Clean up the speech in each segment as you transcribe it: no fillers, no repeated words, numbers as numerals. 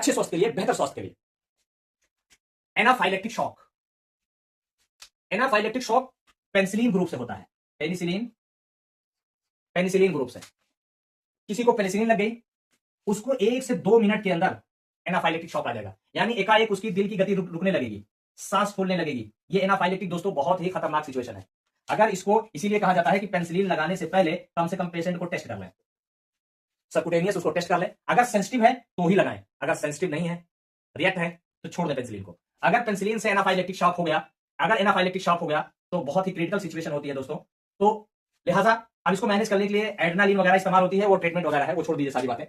अच्छे स्वास्थ्य के लिए, बेहतर स्वास्थ्य के लिए। Anaphylactic shock, anaphylactic shock penicillin group से होता है। पेनिसिलिन, पेनिसिलिन ग्रुप से किसी को पेनिसिलिन लग गई, उसको 1 से 2 मिनट के अंदर एनाफाइलेक्टिक शॉक आ जाएगा, यानी एकाएक उसकी दिल की गति रुकने लगेगी, सांस फूलने लगेगी। ये एनाफाइलेक्टिक दोस्तों बहुत ही खतरनाक सिचुएशन है। अगर इसको इसीलिए कहा जाता है कि पेनिसिलिन लगाने से पहले कम से कम पेशेंट को टेस्ट कर लें, सबकुटेनियस उसको टेस्ट कर लें। अगर सेंसिटिव है तो ही लगाएं, अगर सेंसिटिव नहीं है, रिएक्ट है, तो छोड़ दें पेनिसिलिन को। अगर पेनिसिलिन से एनाफाइलेक्टिक शॉक हो गया, अगर एनाफाइलेक्टिक शॉक हो गया तो बहुत ही क्रिटिकल सिचुएशन होती है दोस्तों। तो लिहाजा अब इसको मैनेज करने के लिए एड्रेनालिन वगैरह इस्तेमाल होती है, वो ट्रीटमेंट वगैरह है, वो छोड़ दीजिए सारी बातें।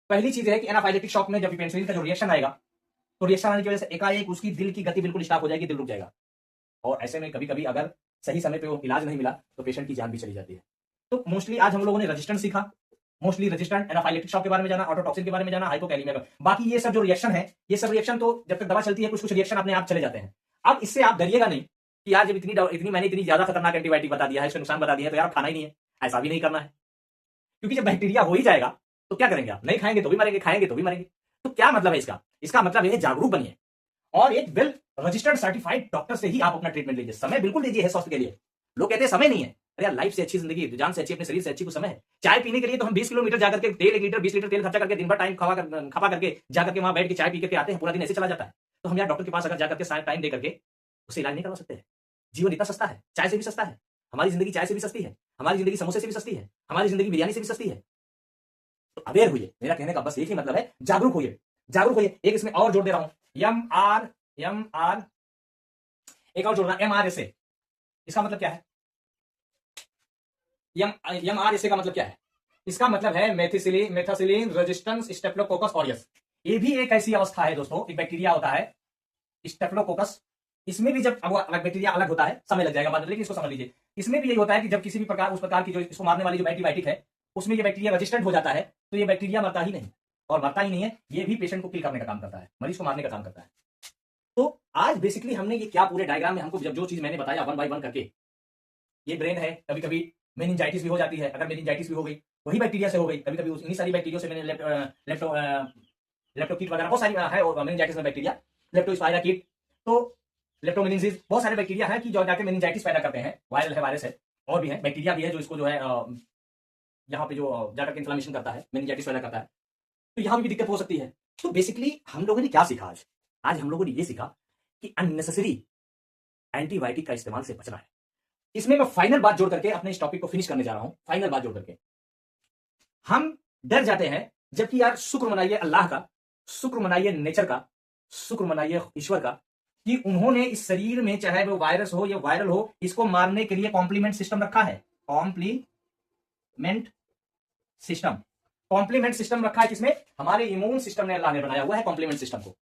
पहली चीज है कि एनाफाइलेक्टिक शॉक में जब पेनिसिलिन का जो रिएक्शन आएगा, तो रिएक्शन आने की वजह से एकाएक उसकी दिल की गति बिल्कुल स्टॉप हो जाएगी, दिल रुक जाएगा। और ऐसे में कभी कभी अगर सही समय पे वो इलाज नहीं मिला तो पेशेंट की जान भी चली जाती है। तो मोस्टली आज हम लोगों ने रेजिस्टेंट सीखा, मोस्टली रेजिस्टेंट, एनाफाइलेक्टिक शॉक के बारे में जाना, ऑटोटॉक्सिन के बारे में जाना, हाइपोकैलेमिया। बाकी ये सब जो रिएक्शन है, ये सब रिएक्शन तो जब तक दवा चलती है कुछ कुछ रिएक्शन अपने आप चले जाते हैं। अब इससे आप डरिएगा नहीं कि यार जब मैंने इतनी ज्यादा खतरनाक एंटीबायोटिक बता दिया है, इसका नुकसान बता दिया है, तो यार खाना ही नहीं है, ऐसा भी नहीं करना है। क्योंकि जब बैक्टीरिया हो ही जाएगा तो क्या करेंगे आप? नहीं खाएंगे तो भी मरेंगे, खाएंगे तो भी मरेंगे। तो क्या मतलब है इसका? इसका मतलब है जागरूक बनिए और एक वेल रजिस्टर्ड सर्टिफाइड डॉक्टर से ही आप अपना ट्रीटमेंट लीजिए। समय बिल्कुल दीजिए है स्वास्थ्य के लिए। लोग कहते हैं समय नहीं है, अरे यार लाइफ से अच्छी जिंदगी, जान से अच्छी, अपने शरीर से अच्छी को समय है। चाय पीने के लिए तो हम 20 किलोमीटर जाकर के तेल 1 लीटर 20 लीटर तेल खर्चा करके दिन भर टाइम खपा करके जाकर के वहां बैठ के चाय पी के आते हैं, पूरा दिन ऐसे चला जाता है। तो हम यार डॉक्टर के पास अगर जाकर के टाइम दे करके उससे इलाज नहीं करवा सकते हैं? जीवन इतना सस्ता है, चाय से भी सस्ता है, हमारी जिंदगी चाय से भी सस्ती है, हमारी जिंदगी समोसे से भी सस्ती है, हमारी जिंदगी बिरयानी से भी सस्ती है। तो अवेयर होइए, मेरा कहने का बस एक ही मतलब है, जागरूक होइए, जागरूक होइए। एक इसमें और जोड़ दे रहा हूं, एम एक और जोड़ना, MRSA। इसका मतलब क्या है? MRSA का मतलब क्या है? इसका मतलब है मेथिसिलिन रेजिस्टेंस स्टेफिलोकोकस ऑरियस। ये भी एक ऐसी अवस्था है दोस्तों, एक बैक्टीरिया होता है स्टेफिलोकोकस। इसमें भी जब बैक्टीरिया अलग होता है, समय लग जाएगा बाद में, लेकिन इसको समझ लीजिए। इसमें भी यही होता है कि जब किसी भी प्रकार उस प्रकार की जो इसको मारने वाली जो एंटीबायोटिक है, उसमें ये बैक्टीरिया रेजिस्टेंट हो जाता है, तो ये बैक्टीरिया मरता ही नहीं, और मरता ही नहीं है, ये भी पेशेंट को किल करने का काम करता है, मरीज को मारने का काम करता है। तो आज बेसिकली हमने ये क्या पूरे डायग्राम में हमको जब जो चीज मैंने बताया 1 बाय 1 करके, ये ब्रेन है, कभी कभी मेनिंजाइटिस भी हो जाती है। अगर मेनिंजाइटिस भी हो गई वही बैक्टीरिया से हो गई, कभी कभी इन्हीं सारी बैक्टीरिया से, मैंने लेप्टोकीट वगैरह बहुत सारी है और मेनिंजाइटिस में बैक्टीरिया, लेप्टोस्पाइरा कीट, तो लेप्टोमेनिंजिस, बहुत सारे बैक्टीरिया हैं कि जो जाके मेनिंजाइटिस पैदा करते हैं। वायरल है, वायरस है, और भी है, बैक्टीरिया भी है जो इसको जो है यहाँ पे जो जाकर इन्फ्लेमेशन करता है, मेनिंजाइटिस पैदा करता है। तो यहाँ भी दिक्कत हो सकती है। तो बेसिकली हम लोगों ने क्या सीखा आज? आज हम लोगों ने ये सीखा कि अननेसेसरी एंटीबायोटिक का इस्तेमाल से बचना है। इसमें मैं फाइनल बात जोड़ करके अपने इस टॉपिक को फिनिश करने जा रहा हूं। फाइनल बात जोड़ करके हम डर जाते हैं, जबकि यार शुक्र मनाइए अल्लाह का, शुक्र मनाइए नेचर का, शुक्र मनाइए ईश्वर का कि उन्होंने इस शरीर में, चाहे वो वायरस हो या वायरल हो, इसको मारने के लिए कॉम्प्लीमेंट सिस्टम रखा है। कॉम्प्लीमेंट सिस्टम, कॉम्प्लीमेंट सिस्टम रखा है किसमें? हमारे इम्यून सिस्टम ने, अल्लाह ने बनाया हुआ है कॉम्प्लीमेंट सिस्टम को।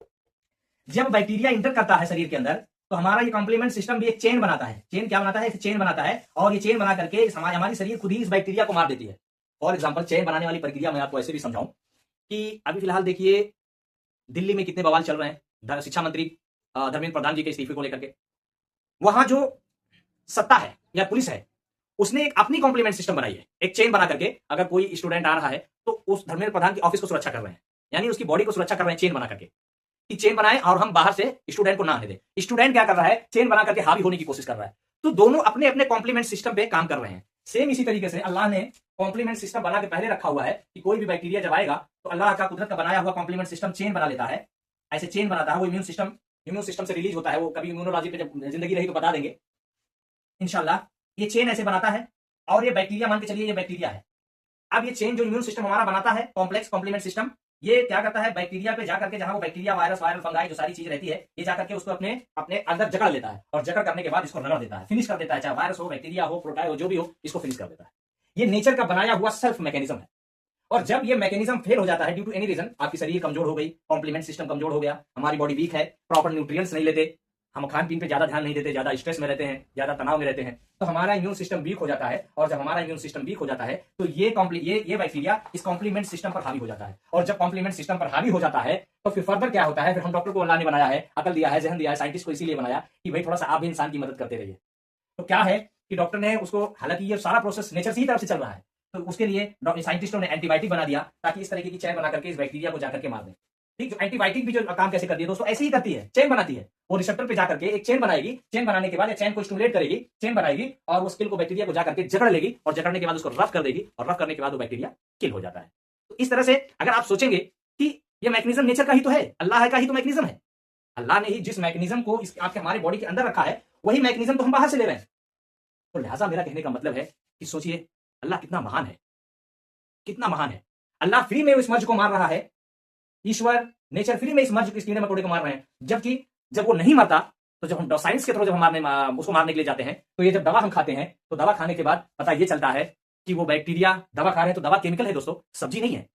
जब बैक्टीरिया इंटर करता है शरीर के अंदर, तो हमारा ये कॉम्प्लीमेंट सिस्टम भी एक चेन बनाता है। चेन क्या बनाता है? चेन बनाता है, और ये चेन बना करके हमारी शरीर खुद ही इस बैक्टीरिया को मार देती है। फॉर एग्जाम्पल, चेन बनाने वाली प्रक्रिया मैं आपको ऐसे भी समझाऊं कि अभी फिलहाल देखिए दिल्ली में कितने बवाल चल रहे हैं शिक्षा मंत्री धर्मेंद्र प्रधान जी के इस्तीफे को लेकर के। वहां जो सत्ता है या पुलिस है, उसने एक अपनी कॉम्प्लीमेंट सिस्टम बनाई है, एक चेन बना करके। अगर कोई स्टूडेंट आ रहा है तो उस धर्मेंद्र प्रधान की ऑफिस को सुरक्षा कर रहे हैं, यानी उसकी बॉडी को सुरक्षा कर रहे हैं चेन बना करके, कि चेन बनाए और हम बाहर से स्टूडेंट को ना आने दें। स्टूडेंट क्या कर रहा है? चेन बना करके हावी होने की कोशिश कर रहा है। तो दोनों अपने अपने कॉम्प्लीमेंट सिस्टम पे काम कर रहे हैं। सेम इसी तरीके से अल्लाह ने कॉम्प्लीमेंट सिस्टम बना के पहले रखा हुआ है कि कोई भी बैक्टीरिया जब आएगा तो अल्लाह का कुदरत का बनाया हुआ कॉम्प्लीमेंट सिस्टम चेन बना लेता है। ऐसे चेन बनाता है, वो इम्यून सिस्टम से रिलीज होता है। वो कभी इम्यूनोलॉजी पे जब जिंदगी रही तो बता देंगे इंशाल्लाह। ये चेन ऐसे बनाता है, और ये बैक्टीरिया, मान के चलिए ये बैक्टीरिया है। अब ये चेन जो इम्यून सिस्टम हमारा बनाता है, कॉम्प्लेक्स कॉम्प्लीमेंट सिस्टम, ये क्या करता है? बैक्टीरिया पे जाकर के, जहां वो बैक्टीरिया, वायरस, वायरल फंगाई जो सारी चीज रहती है, ये जाकर के उसको अपने अंदर जकड़ लेता है, और जकड़ करने के बाद इसको रगड़ देता है, फिनिश कर देता है। चाहे वायरस हो, बैक्टीरिया हो, प्रोटाई हो, जो भी हो, इसको फिनिश कर देता है। ये नेचर का बनाया हुआ सेल्फ मैकेनिज्म है। और जब ये मैकेनिज्म फेल हो जाता है ड्यू टू एनी रीजन, आपकी शरीर कमजोर हो गई, कॉम्प्लीमेंट सिस्टम कमजोर हो गया, हमारी बॉडी वीक है, प्रॉपर न्यूट्रिएंट्स नहीं लेते, हम खान पीन पे ज्यादा ध्यान नहीं देते, ज्यादा स्ट्रेस में रहते हैं, ज्यादा तनाव में रहते हैं, तो हमारा इम्यून सिस्टम वीक हो जाता है। और जब हमारा इम्यून सिस्टम वीक हो जाता है तो ये बैक्टीरिया इस कॉम्प्लीमेंट सिस्टम पर हावी हो जाता है। और जब कॉम्प्लीमेंट सिस्टम पर हावी हो जाता है तो फिर फर्दर क्या होता है? फिर हम डॉक्टर को अल्लाह ने बनाया है, अकल दिया है, जहन दिया है, साइंटिस्ट को इसीलिए बनाया कि भाई थोड़ा सा आप भी इंसान की मदद करते रहिए। तो क्या है कि डॉक्टर ने उसको, हालांकि ये सारा प्रोसेस नेचर से ही तरफ से चल रहा है, तो उसके लिए साइंटिस्टों ने एंटीबायोटिक बना दिया ताकि इस तरीके की चेन बना करके इस बैक्टीरिया को जाकर के मार दें। ठीक, जो एंटीबायोटिक भी जो काम कैसे करती है दोस्तों, ऐसे ही करती है, चेन बनाती है। वो रिसेप्टर पे जाकर के एक चेन बनाएगी, चेन बनाने के बाद चेन को स्टिमुलेट करेगी, चेन बनाएगी और उस किल को, बैक्टीरिया को जाकर के जकड़ लेगी और जकड़ने के बाद उसको रफ कर देगी और रफ करने के बाद वो बैक्टीरिया किल हो जाता है। तो इस तरह से अगर आप सोचेंगे कि ये मैकेनिज्म नेचर का ही तो है, अल्लाह का ही तो मैकेनिज्म है, अल्लाह ने ही जिस मैकेनिज्म को आपके हमारे बॉडी के अंदर रखा है वही मैकेनिज्म तो हम बाहर से ले रहे हैं। तो लिहाजा मेरा कहने का मतलब है कि सोचिए अल्लाह कितना महान है, कितना महान है। अल्लाह फ्री में इस मर्ज को मार रहा है, ईश्वर नेचर फ्री में इस मर्ज इस कीड़े मकोड़े को मार रहे हैं, जबकि जब वो नहीं मरता तो जब हम साइंस के थ्रू जब हम उसको मारने के लिए जाते हैं तो ये जब दवा हम खाते हैं तो दवा खाने के बाद पता ये चलता है कि वो बैक्टीरिया, दवा खा रहे हैं तो दवा केमिकल है दोस्तों, सब्जी नहीं है,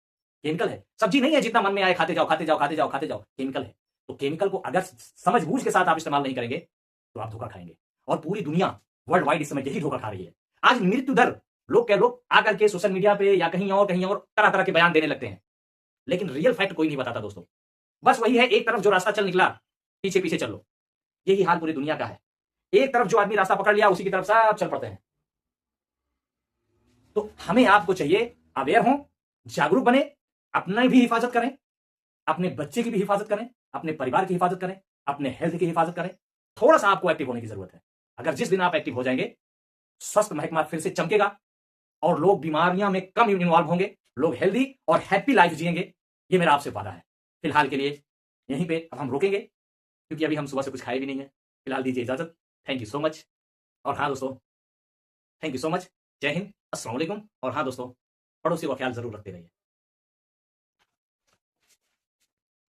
केमिकल है। सब्जी नहीं है जितना मन में आए खाते जाओ खाते जाओ खाते जाओ खाते जाओ, केमिकल है। तो केमिकल को अगर समझ बूझ के साथ आप इस्तेमाल नहीं करेंगे तो आप धोखा खाएंगे। और पूरी दुनिया वर्ल्ड वाइड इस समय यही धोखा खा रही है। आज मृत्यु दर लोग आकर के सोशल मीडिया पे या कहीं और तरह तरह के बयान देने लगते हैं, लेकिन रियल फैक्ट कोई नहीं बताता दोस्तों। बस वही है, एक तरफ जो रास्ता चल निकला पीछे पीछे चल लो, यही हाल पूरी दुनिया का है। एक तरफ जो आदमी रास्ता पकड़ लिया उसी की तरफ सब चल पड़ते हैं। तो हमें आपको चाहिए अवेयर हो, जागरूक बने, अपने भी हिफाजत करें, अपने बच्चे की भी हिफाजत करें, अपने परिवार की हिफाजत करें, अपने हेल्थ की हिफाजत करें। थोड़ा सा आपको एक्टिव होने की जरूरत है। अगर जिस दिन आप एक्टिव हो जाएंगे, स्वस्थ महकमा फिर से चमकेगा और लोग बीमारियां में कम इन्वॉल्व होंगे, लोग हेल्दी और हैप्पी लाइफ जिएंगे। ये मेरा आपसे वादा है। फिलहाल के लिए यहीं पे अब हम रोकेंगे क्योंकि अभी हम सुबह से कुछ खाए भी नहीं है। फिलहाल दीजिए इजाजत। Thank you so much. और हाँ दोस्तों, थैंक यू सो मच। जय हिंद, अस्सलाम वालेकुम। और हाँ दोस्तों, पड़ोसी का ख्याल जरूर रखते रहिए।